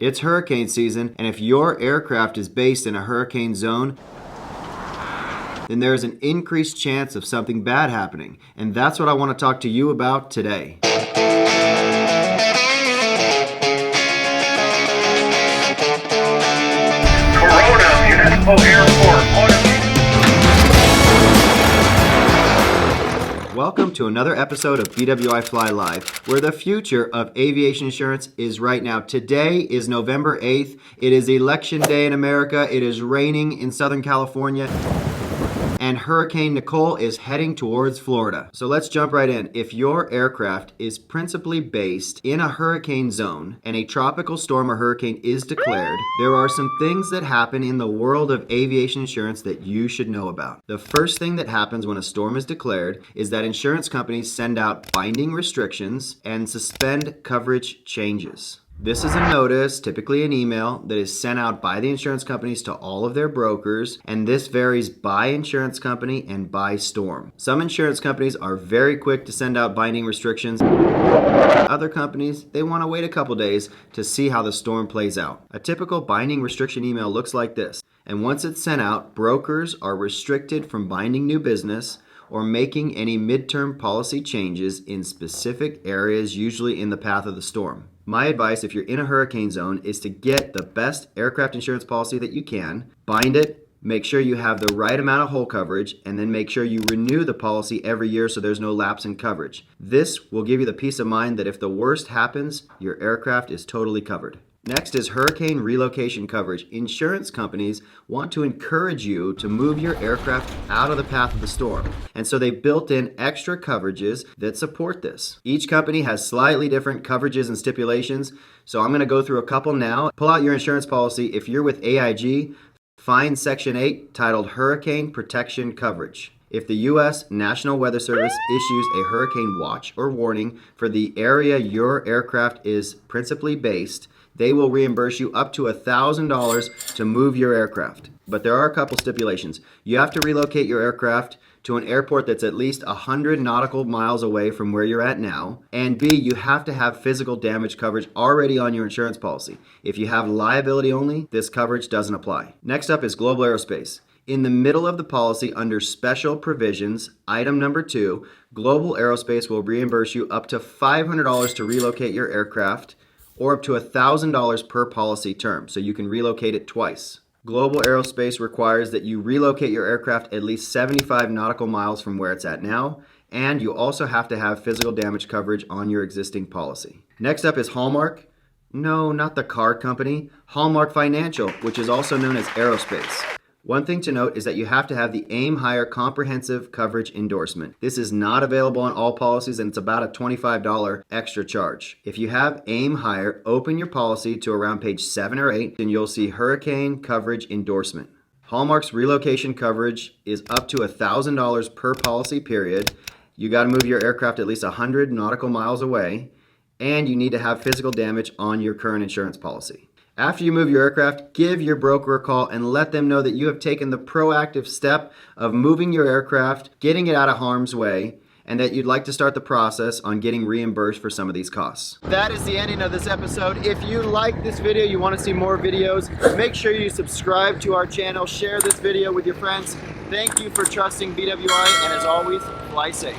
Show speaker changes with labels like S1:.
S1: It's hurricane season, and if your aircraft is based in a hurricane zone, then there is an increased chance of something bad happening. And that's what I want to talk to you about today.
S2: Corona Municipal Airport.
S1: Welcome to another episode of BWI Fly Live, where the future of aviation insurance is right now. Today is November 8th. It is Election Day in America. It is raining in Southern California. And Hurricane Nicole is heading towards Florida. So let's jump right in. If your aircraft is principally based in a hurricane zone and a tropical storm or hurricane is declared, there are some things that happen in the world of aviation insurance that you should know about. The first thing that happens when a storm is declared is that insurance companies send out binding restrictions and suspend coverage changes. This is a notice, typically an email, that is sent out by the insurance companies to all of their brokers, and this varies by insurance company and by storm. Some insurance companies are very quick to send out binding restrictions. Other companies, they want to wait a couple days to see how the storm plays out. A typical binding restriction email looks like this, and once it's sent out, brokers are restricted from binding new business or making any midterm policy changes in specific areas, usually in the path of the storm. My advice, if you're in a hurricane zone, is to get the best aircraft insurance policy that you can, bind it, make sure you have the right amount of hull coverage, and then make sure you renew the policy every year so there's no lapse in coverage. This will give you the peace of mind that if the worst happens, your aircraft is totally covered. Next is hurricane relocation coverage. Insurance companies want to encourage you to move your aircraft out of the path of the storm. And so they built in extra coverages that support this. Each company has slightly different coverages and stipulations. So I'm going to go through a couple now. Pull out your insurance policy. If you're with AIG, find Section 8 titled Hurricane Protection Coverage. If the U.S. National Weather Service issues a hurricane watch or warning for the area your aircraft is principally based, they will reimburse you up to $1,000 to move your aircraft. But there are a couple stipulations. You have to relocate your aircraft to an airport that's at least 100 nautical miles away from where you're at now. And B, you have to have physical damage coverage already on your insurance policy. If you have liability only, this coverage doesn't apply. Next up is global aerospace. In the middle of the policy, under special provisions, item number 2, Global Aerospace will reimburse you up to $500 to relocate your aircraft, or up to $1,000 per policy term, so you can relocate it twice. Global Aerospace requires that you relocate your aircraft at least 75 nautical miles from where it's at now, and you also have to have physical damage coverage on your existing policy. Next up is Hallmark. No, not the card company. Hallmark Financial, which is also known as Aerospace. One thing to note is that you have to have the Aim Higher Comprehensive Coverage Endorsement. This is not available on all policies, and it's about a $25 extra charge. If you have Aim Higher, open your policy to around page 7 or 8, and you'll see Hurricane Coverage Endorsement. Hallmark's relocation coverage is up to $1,000 per policy period. You got to move your aircraft at least 100 nautical miles away, and you need to have physical damage on your current insurance policy. After you move your aircraft, give your broker a call and let them know that you have taken the proactive step of moving your aircraft, getting it out of harm's way, and that you'd like to start the process on getting reimbursed for some of these costs. That is the ending of this episode. If you like this video, you want to see more videos, make sure you subscribe to our channel, share this video with your friends. Thank you for trusting BWI, and as always, fly safe.